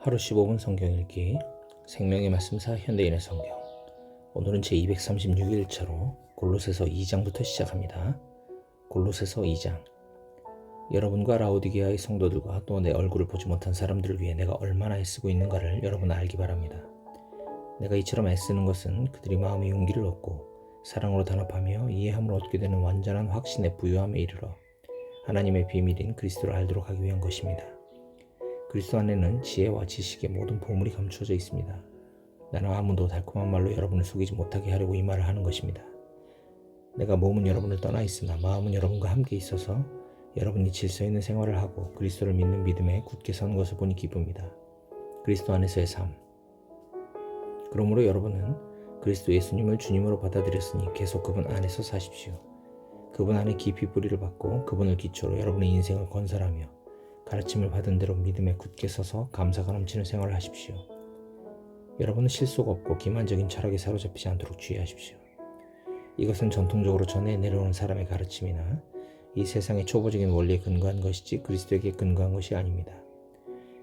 하루 15분 성경 읽기 생명의 말씀사 현대인의 성경. 오늘은 제236일차로 골로새서 2장부터 시작합니다. 골로새서 2장. 여러분과 라오디게아의 성도들과 또 내 얼굴을 보지 못한 사람들을 위해 내가 얼마나 애쓰고 있는가를 여러분 알기 바랍니다. 내가 이처럼 애쓰는 것은 그들이 마음의 용기를 얻고 사랑으로 단합하며 이해함을 얻게 되는 완전한 확신의 부유함에 이르러 하나님의 비밀인 그리스도를 알도록 하기 위한 것입니다. 그리스도 안에는 지혜와 지식의 모든 보물이 감추어져 있습니다. 나는 아무도 달콤한 말로 여러분을 속이지 못하게 하려고 이 말을 하는 것입니다. 내가 몸은 여러분을 떠나 있으나 마음은 여러분과 함께 있어서 여러분이 질서 있는 생활을 하고 그리스도를 믿는 믿음에 굳게 서는 것을 보니 기쁩니다. 그리스도 안에서의 삶. 그러므로 여러분은 그리스도 예수님을 주님으로 받아들였으니 계속 그분 안에서 사십시오. 그분 안에 깊이 뿌리를 받고 그분을 기초로 여러분의 인생을 건설하며 가르침을 받은 대로 믿음에 굳게 서서 감사가 넘치는 생활을 하십시오. 여러분은 실속 없고 기만적인 철학에 사로잡히지 않도록 주의하십시오. 이것은 전통적으로 전해 내려오는 사람의 가르침이나 이 세상의 초보적인 원리에 근거한 것이지 그리스도에게 근거한 것이 아닙니다.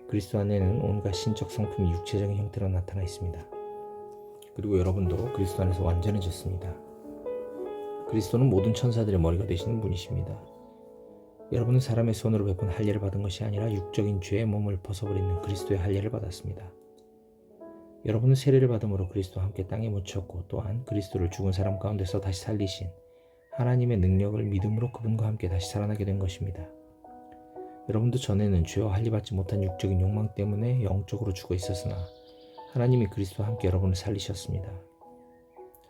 그리스도 안에는 온갖 신적 성품이 육체적인 형태로 나타나 있습니다. 그리고 여러분도 그리스도 안에서 완전해졌습니다. 그리스도는 모든 천사들의 머리가 되시는 분이십니다. 여러분은 사람의 손으로 베푼 할례를 받은 것이 아니라 육적인 죄의 몸을 벗어버리는 그리스도의 할례를 받았습니다. 여러분은 세례를 받음으로 그리스도와 함께 땅에 묻혔고 또한 그리스도를 죽은 사람 가운데서 다시 살리신 하나님의 능력을 믿음으로 그분과 함께 다시 살아나게 된 것입니다. 여러분도 전에는 죄와 할례받지 못한 육적인 욕망 때문에 영적으로 죽어 있었으나 하나님이 그리스도와 함께 여러분을 살리셨습니다.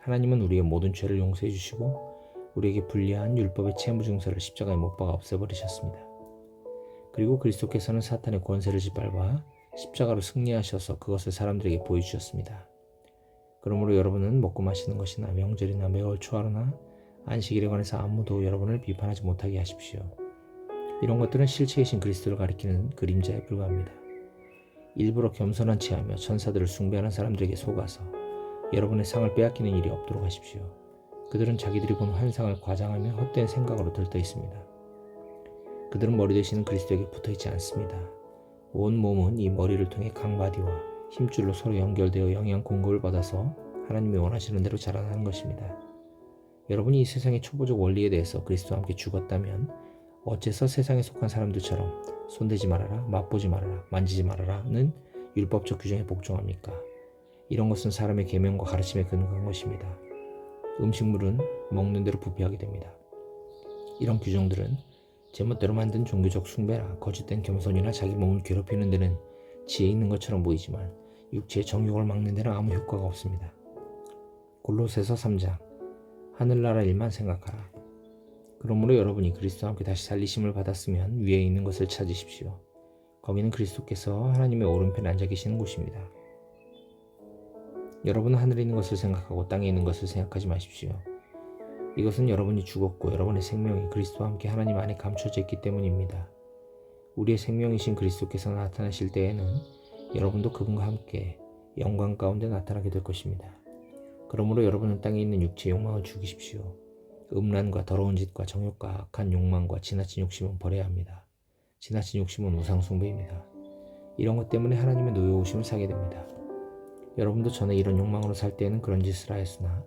하나님은 우리의 모든 죄를 용서해 주시고 우리에게 불리한 율법의 채무증서를 십자가에 못 박아 없애버리셨습니다. 그리고 그리스도께서는 사탄의 권세를 짓밟아 십자가로 승리하셔서 그것을 사람들에게 보여주셨습니다. 그러므로 여러분은 먹고 마시는 것이나 명절이나 매월 초하루나 안식일에 관해서 아무도 여러분을 비판하지 못하게 하십시오. 이런 것들은 실체이신 그리스도를 가리키는 그림자에 불과합니다. 일부러 겸손한 체하며 천사들을 숭배하는 사람들에게 속아서 여러분의 상을 빼앗기는 일이 없도록 하십시오. 그들은 자기들이 본 환상을 과장하며 헛된 생각으로 들떠 있습니다. 그들은 머리 되시는 그리스도에게 붙어있지 않습니다. 온 몸은 이 머리를 통해 강바디와 힘줄로 서로 연결되어 영양 공급을 받아서 하나님이 원하시는 대로 자라나는 것입니다. 여러분이 이 세상의 초보적 원리에 대해서 그리스도와 함께 죽었다면 어째서 세상에 속한 사람들처럼 손대지 말아라, 맛보지 말아라, 만지지 말아라는 율법적 규정에 복종합니까? 이런 것은 사람의 계명과 가르침에 근거한 것입니다. 음식물은 먹는 대로 부패하게 됩니다. 이런 규정들은 제멋대로 만든 종교적 숭배나 거짓된 겸손이나 자기 몸을 괴롭히는 데는 지혜 있는 것처럼 보이지만 육체의 정욕을 막는 데는 아무 효과가 없습니다. 골로새서 3장. 하늘나라 일만 생각하라. 그러므로 여러분이 그리스도와 함께 다시 살리심을 받았으면 위에 있는 것을 찾으십시오. 거기는 그리스도께서 하나님의 오른편에 앉아 계시는 곳입니다. 여러분은 하늘에 있는 것을 생각하고 땅에 있는 것을 생각하지 마십시오. 이것은 여러분이 죽었고 여러분의 생명이 그리스도와 함께 하나님 안에 감춰져 있기 때문입니다. 우리의 생명이신 그리스도께서 나타나실 때에는 여러분도 그분과 함께 영광 가운데 나타나게 될 것입니다. 그러므로 여러분은 땅에 있는 육체의 욕망을 죽이십시오. 음란과 더러운 짓과 정욕과 악한 욕망과 지나친 욕심은 버려야 합니다. 지나친 욕심은 우상 숭배입니다. 이런 것 때문에 하나님의 노여우심을 사게 됩니다. 여러분도 전에 이런 욕망으로 살 때에는 그런 짓을 하였으나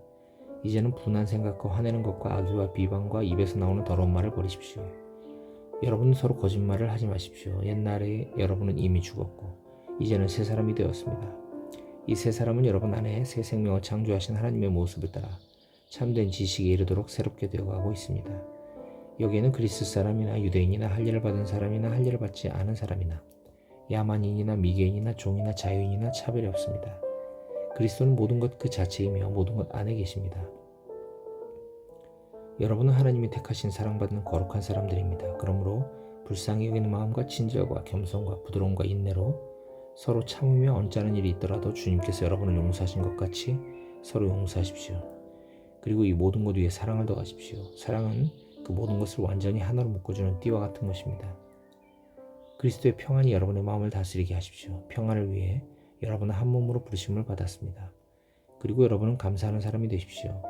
이제는 분한 생각과 화내는 것과 악의와 비방과 입에서 나오는 더러운 말을 버리십시오. 여러분은 서로 거짓말을 하지 마십시오. 옛날에 여러분은 이미 죽었고 이제는 새 사람이 되었습니다. 이 새 사람은 여러분 안에 새 생명을 창조하신 하나님의 모습을 따라 참된 지식에 이르도록 새롭게 되어가고 있습니다. 여기에는 그리스 사람이나 유대인이나 할례를 받은 사람이나 할례를 받지 않은 사람이나 야만인이나 미개인이나 종이나 자유인이나 차별이 없습니다. 그리스도는 모든 것 그 자체이며 모든 것 안에 계십니다. 여러분은 하나님이 택하신 사랑받는 거룩한 사람들입니다. 그러므로 불쌍히 여기는 마음과 친절과 겸손과 부드러움과 인내로 서로 참으며 언짢은 일이 있더라도 주님께서 여러분을 용서하신 것 같이 서로 용서하십시오. 그리고 이 모든 것 위에 사랑을 더하십시오. 사랑은 그 모든 것을 완전히 하나로 묶어주는 띠와 같은 것입니다. 그리스도의 평안이 여러분의 마음을 다스리게 하십시오. 평안을 위해 여러분은 한 몸으로 부르심을 받았습니다. 그리고 여러분은 감사하는 사람이 되십시오.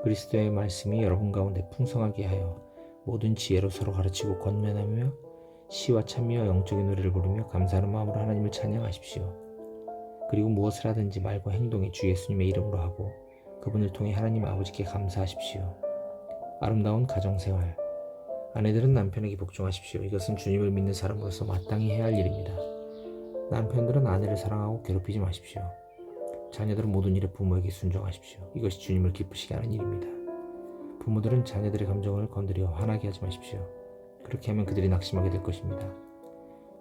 그리스도의 말씀이 여러분 가운데 풍성하게 하여 모든 지혜로 서로 가르치고 권면하며 시와 찬미와 영적인 노래를 부르며 감사하는 마음으로 하나님을 찬양하십시오. 그리고 무엇을 하든지 말과 행동에 주 예수님의 이름으로 하고 그분을 통해 하나님 아버지께 감사하십시오. 아름다운 가정생활. 아내들은 남편에게 복종하십시오. 이것은 주님을 믿는 사람으로서 마땅히 해야 할 일입니다. 남편들은 아내를 사랑하고 괴롭히지 마십시오. 자녀들은 모든 일에 부모에게 순종하십시오. 이것이 주님을 기쁘시게 하는 일입니다. 부모들은 자녀들의 감정을 건드려 화나게 하지 마십시오. 그렇게 하면 그들이 낙심하게 될 것입니다.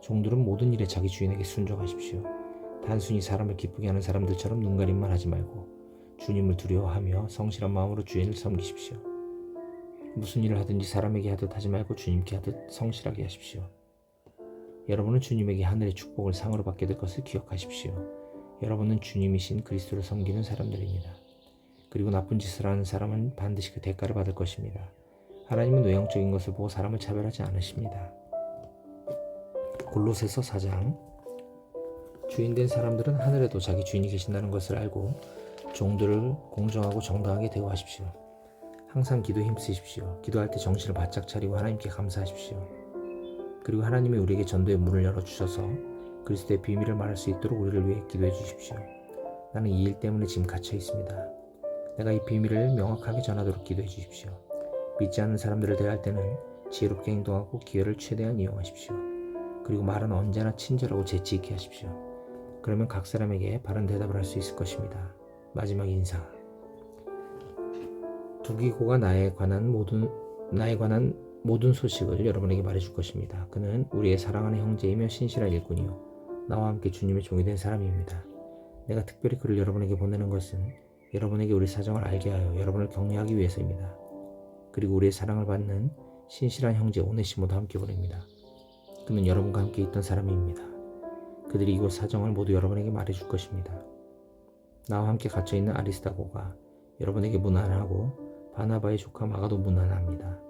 종들은 모든 일에 자기 주인에게 순종하십시오. 단순히 사람을 기쁘게 하는 사람들처럼 눈가림만 하지 말고 주님을 두려워하며 성실한 마음으로 주인을 섬기십시오. 무슨 일을 하든지 사람에게 하듯 하지 말고 주님께 하듯 성실하게 하십시오. 여러분은 주님에게 하늘의 축복을 상으로 받게 될 것을 기억하십시오. 여러분은 주님이신 그리스도를 섬기는 사람들입니다. 그리고 나쁜 짓을 하는 사람은 반드시 그 대가를 받을 것입니다. 하나님은 외형적인 것을 보고 사람을 차별하지 않으십니다. 골로새서 4장. 주인된 사람들은 하늘에도 자기 주인이 계신다는 것을 알고 종들을 공정하고 정당하게 대우하십시오. 항상 기도에 힘쓰십시오. 기도할 때 정신을 바짝 차리고 하나님께 감사하십시오. 그리고 하나님이 우리에게 전도의 문을 열어주셔서 그리스도의 비밀을 말할 수 있도록 우리를 위해 기도해 주십시오. 나는 이 일 때문에 지금 갇혀 있습니다. 내가 이 비밀을 명확하게 전하도록 기도해 주십시오. 믿지 않는 사람들을 대할 때는 지혜롭게 행동하고 기회를 최대한 이용하십시오. 그리고 말은 언제나 친절하고 재치 있게 하십시오. 그러면 각 사람에게 바른 대답을 할 수 있을 것입니다. 마지막 인사. 두기고가 나에 관한 모든 소식을 여러분에게 말해줄 것입니다. 그는 우리의 사랑하는 형제이며 신실한 일꾼이요 나와 함께 주님의 종이 된 사람입니다. 내가 특별히 그를 여러분에게 보내는 것은 여러분에게 우리 사정을 알게 하여 여러분을 격려하기 위해서입니다. 그리고 우리의 사랑을 받는 신실한 형제 오네시모도 함께 보냅니다. 그는 여러분과 함께 있던 사람입니다. 그들이 이곳 사정을 모두 여러분에게 말해줄 것입니다. 나와 함께 갇혀있는 아리스다고가 여러분에게 무난하고 바나바의 조카 마가도 무난합니다.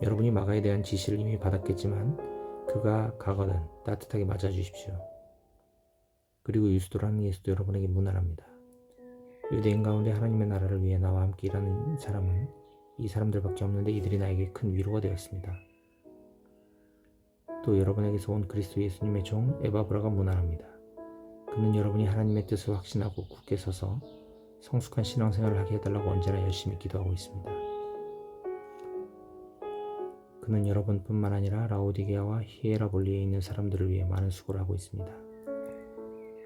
여러분이 마가에 대한 지시를 이미 받았겠지만 그가 가거든 따뜻하게 맞아주십시오. 그리고 유스도라는 예수도 여러분에게 무난합니다. 유대인 가운데 하나님의 나라를 위해 나와 함께 일하는 사람은 이 사람들밖에 없는데 이들이 나에게 큰 위로가 되었습니다. 또 여러분에게서 온 그리스도 예수님의 종 에바브라가 무난합니다. 그는 여러분이 하나님의 뜻을 확신하고 굳게 서서 성숙한 신앙생활을 하게 해달라고 언제나 열심히 기도하고 있습니다. 그는 여러분뿐만 아니라 라오디게아와 히에라볼리에 있는 사람들을 위해 많은 수고를 하고 있습니다.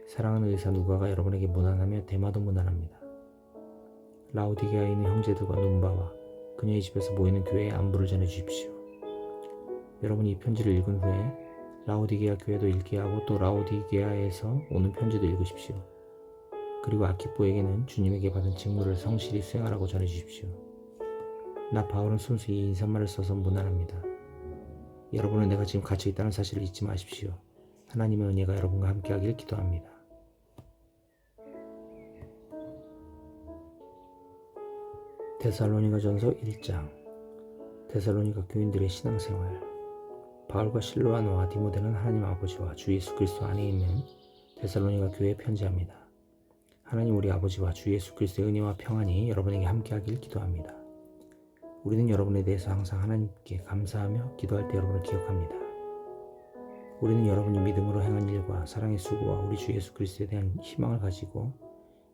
사랑하는 의사 누가가 여러분에게 무난하며 데마도 무난합니다. 라오디게아에 있는 형제들과 눈바와 그녀의 집에서 모이는 교회에 안부를 전해주십시오. 여러분이 이 편지를 읽은 후에 라오디게아 교회도 읽게 하고 또 라오디게아에서 오는 편지도 읽으십시오. 그리고 아키포에게는 주님에게 받은 직무를 성실히 수행하라고 전해주십시오. 나 바울은 순수 이 인사말을 써서 무난합니다. 여러분은 내가 지금 갇혀있다는 사실을 잊지 마십시오. 하나님의 은혜가 여러분과 함께하길 기도합니다. 데살로니가전서 1장. 데살로니가 교인들의 신앙생활. 바울과 실로아노와 디모데는 하나님 아버지와 주 예수 그리스도 안에 있는 데살로니가 교회에 편지합니다. 하나님 우리 아버지와 주 예수 그리스도의 은혜와 평안이 여러분에게 함께하길 기도합니다. 우리는 여러분에 대해서 항상 하나님께 감사하며 기도할 때 여러분을 기억합니다. 우리는 여러분이 믿음으로 행한 일과 사랑의 수고와 우리 주 예수 그리스도에 대한 희망을 가지고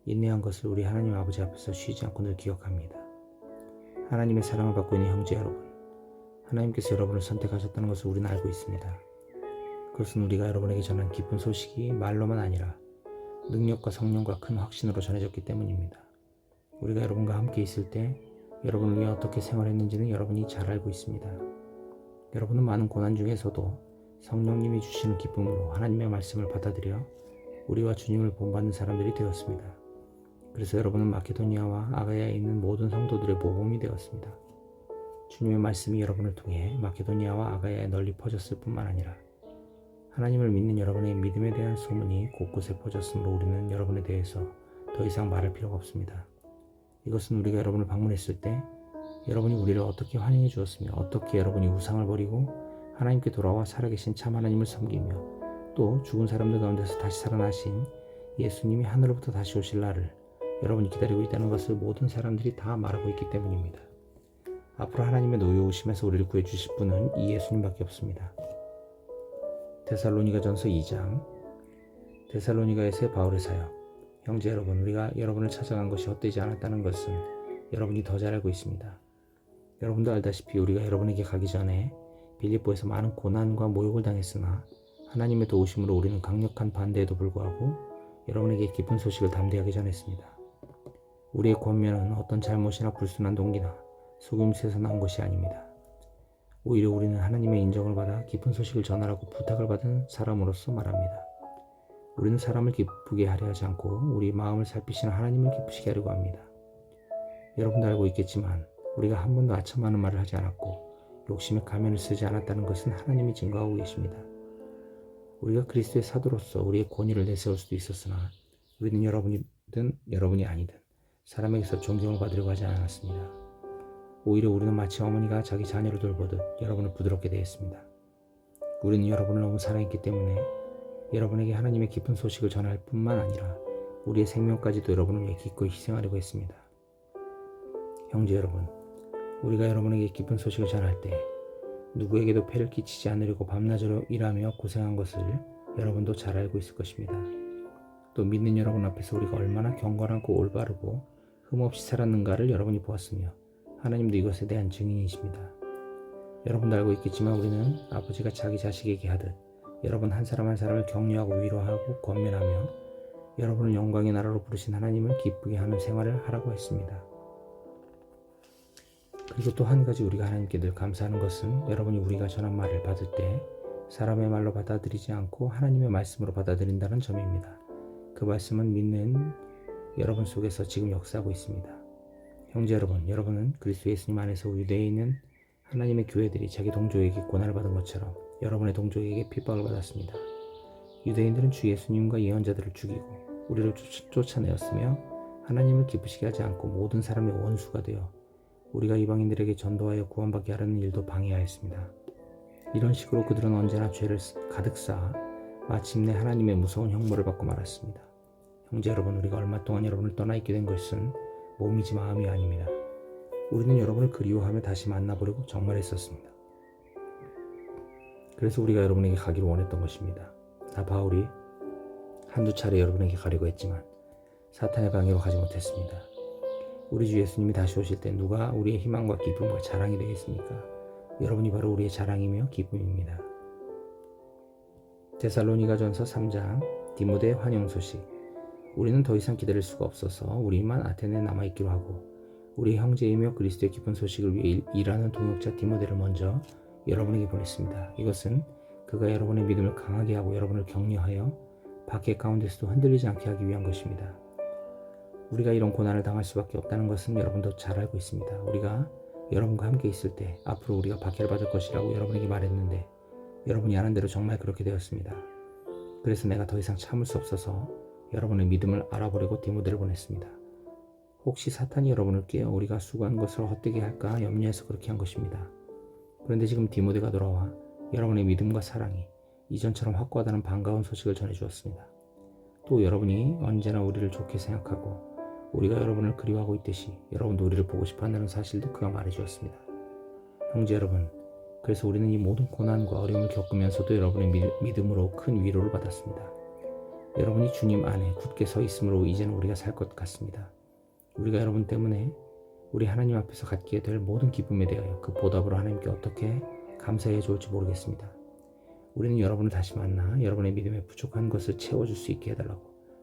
인내한 것을 우리 하나님 아버지 앞에서 쉬지 않고 늘 기억합니다. 하나님의 사랑을 받고 있는 형제 여러분, 하나님께서 여러분을 선택하셨다는 것을 우리는 알고 있습니다. 그것은 우리가 여러분에게 전한 기쁜 소식이 말로만 아니라 능력과 성령과 큰 확신으로 전해졌기 때문입니다. 우리가 여러분과 함께 있을 때 여러분을 위해 어떻게 생활했는지는 여러분이 잘 알고 있습니다. 여러분은 많은 고난 중에서도 성령님이 주시는 기쁨으로 하나님의 말씀을 받아들여 우리와 주님을 본받는 사람들이 되었습니다. 그래서 여러분은 마케도니아와 아가야에 있는 모든 성도들의 모범이 되었습니다. 주님의 말씀이 여러분을 통해 마케도니아와 아가야에 널리 퍼졌을 뿐만 아니라 하나님을 믿는 여러분의 믿음에 대한 소문이 곳곳에 퍼졌으므로 우리는 여러분에 대해서 더 이상 말할 필요가 없습니다. 이것은 우리가 여러분을 방문했을 때 여러분이 우리를 어떻게 환영해 주었으며 어떻게 여러분이 우상을 버리고 하나님께 돌아와 살아계신 참 하나님을 섬기며 또 죽은 사람들 가운데서 다시 살아나신 예수님이 하늘로부터 다시 오실 날을 여러분이 기다리고 있다는 것을 모든 사람들이 다 말하고 있기 때문입니다. 앞으로 하나님의 노여우심에서 우리를 구해주실 분은 이 예수님밖에 없습니다. 데살로니가전서 2장. 데살로니가에서의 바울의 사역. 형제 여러분, 우리가 여러분을 찾아간 것이 헛되지 않았다는 것은 여러분이 더 잘 알고 있습니다. 여러분도 알다시피 우리가 여러분에게 가기 전에 빌립보에서 많은 고난과 모욕을 당했으나 하나님의 도우심으로 우리는 강력한 반대에도 불구하고 여러분에게 기쁜 소식을 담대하게 전했습니다. 우리의 권면은 어떤 잘못이나 불순한 동기나 속임수에서 나온 것이 아닙니다. 오히려 우리는 하나님의 인정을 받아 기쁜 소식을 전하라고 부탁을 받은 사람으로서 말합니다. 우리는 사람을 기쁘게 하려 하지 않고 우리 마음을 살피시는 하나님을 기쁘시게 하려고 합니다. 여러분도 알고 있겠지만 우리가 한 번도 아첨하는 말을 하지 않았고 욕심의 가면을 쓰지 않았다는 것은 하나님이 증거하고 계십니다. 우리가 그리스도의 사도로서 우리의 권위를 내세울 수도 있었으나 우리는 여러분이든 여러분이 아니든 사람에게서 존경을 받으려고 하지 않았습니다. 오히려 우리는 마치 어머니가 자기 자녀를 돌보듯 여러분을 부드럽게 대했습니다. 우리는 여러분을 너무 사랑했기 때문에 여러분에게 하나님의 기쁜 소식을 전할 뿐만 아니라 우리의 생명까지도 여러분을 위해 기꺼이 희생하려고 했습니다. 형제 여러분, 우리가 여러분에게 기쁜 소식을 전할 때 누구에게도 폐를 끼치지 않으려고 밤낮으로 일하며 고생한 것을 여러분도 잘 알고 있을 것입니다. 또 믿는 여러분 앞에서 우리가 얼마나 경건하고 올바르고 흠없이 살았는가를 여러분이 보았으며 하나님도 이것에 대한 증인이십니다. 여러분도 알고 있겠지만 우리는 아버지가 자기 자식에게 하듯 여러분 한 사람 한 사람을 격려하고 위로하고 권면하며 여러분을 영광의 나라로 부르신 하나님을 기쁘게 하는 생활을 하라고 했습니다. 그리고 또 한 가지 우리가 하나님께 늘 감사하는 것은 여러분이 우리가 전한 말을 받을 때 사람의 말로 받아들이지 않고 하나님의 말씀으로 받아들인다는 점입니다. 그 말씀은 믿는 여러분 속에서 지금 역사하고 있습니다. 형제 여러분, 여러분은 그리스도 예수님 안에서 유대에 있는 하나님의 교회들이 자기 동족에게 고난을 받은 것처럼 여러분의 동족에게 핍박을 받았습니다. 유대인들은 주 예수님과 예언자들을 죽이고 우리를 쫓아내었으며 하나님을 기쁘시게 하지 않고 모든 사람의 원수가 되어 우리가 이방인들에게 전도하여 구원받게 하려는 일도 방해하였습니다. 이런 식으로 그들은 언제나 죄를 가득 쌓아 마침내 하나님의 무서운 형벌을 받고 말았습니다. 형제 여러분, 우리가 얼마 동안 여러분을 떠나 있게 된 것은 몸이지 마음이 아닙니다. 우리는 여러분을 그리워하며 다시 만나보려고 정말 했었습니다. 그래서 우리가 여러분에게 가기를 원했던 것입니다. 나 바울이 한두 차례 여러분에게 가려고 했지만 사탄의 방해로 가지 못했습니다. 우리 주 예수님이 다시 오실 때 누가 우리의 희망과 기쁨과 자랑이 되겠습니까? 여러분이 바로 우리의 자랑이며 기쁨입니다. 데살로니가전서 3장. 디모데의 환영 소식. 우리는 더 이상 기다릴 수가 없어서 우리만 아테네에 남아있기로 하고 우리 형제이며 그리스도의 기쁜 소식을 위해 일하는 동역자 디모데를 먼저 여러분에게 보냈습니다. 이것은 그가 여러분의 믿음을 강하게 하고 여러분을 격려하여 박해 가운데서도 흔들리지 않게 하기 위한 것입니다. 우리가 이런 고난을 당할 수밖에 없다는 것은 여러분도 잘 알고 있습니다. 우리가 여러분과 함께 있을 때 앞으로 우리가 박해를 받을 것이라고 여러분에게 말했는데 여러분이 아는 대로 정말 그렇게 되었습니다. 그래서 내가 더 이상 참을 수 없어서 여러분의 믿음을 알아보려고 디모데를 보냈습니다. 혹시 사탄이 여러분을 깨어 우리가 수고한 것을 헛되게 할까 염려해서 그렇게 한 것입니다. 그런데 지금 디모데가 돌아와 여러분의 믿음과 사랑이 이전처럼 확고하다는 반가운 소식을 전해주었습니다. 또 여러분이 언제나 우리를 좋게 생각하고 우리가 여러분을 그리워하고 있듯이 여러분도 우리를 보고 싶어한다는 사실도 그가 말해주었습니다. 형제 여러분, 그래서 우리는 이 모든 고난과 어려움을 겪으면서도 여러분의 믿음으로 큰 위로를 받았습니다. 여러분이 주님 안에 굳게 서 있으므로 이제는 우리가 살 것 같습니다. 우리가 여러분 때문에 우리 하나님 앞에서 갖게 될 모든 기쁨에 대하여 그 보답으로 하나님께 어떻게 감사해 좋을지 모르겠습니다. 우리는 여러분을 다시 만나 여러분의 믿음에 부족한 것을 채워줄 수 있게 해달라고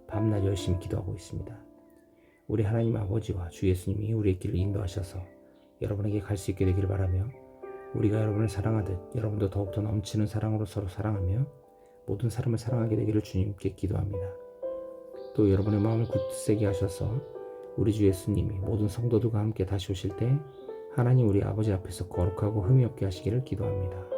밤낮 열심히 기도하고 있습니다. 우리 하나님 아버지와 주 예수님이 우리의 길을 인도하셔서 여러분에게 갈 수 있게 되기를 바라며 우리가 여러분을 사랑하듯 여러분도 더욱더 넘치는 사랑으로 서로 사랑하며 모든 사람을 사랑하게 되기를 주님께 기도합니다. 또 여러분의 마음을 굳세게 하셔서 우리 주 예수님이 모든 성도들과 함께 다시 오실 때 하나님 우리 아버지 앞에서 거룩하고 흠이 없게 하시기를 기도합니다.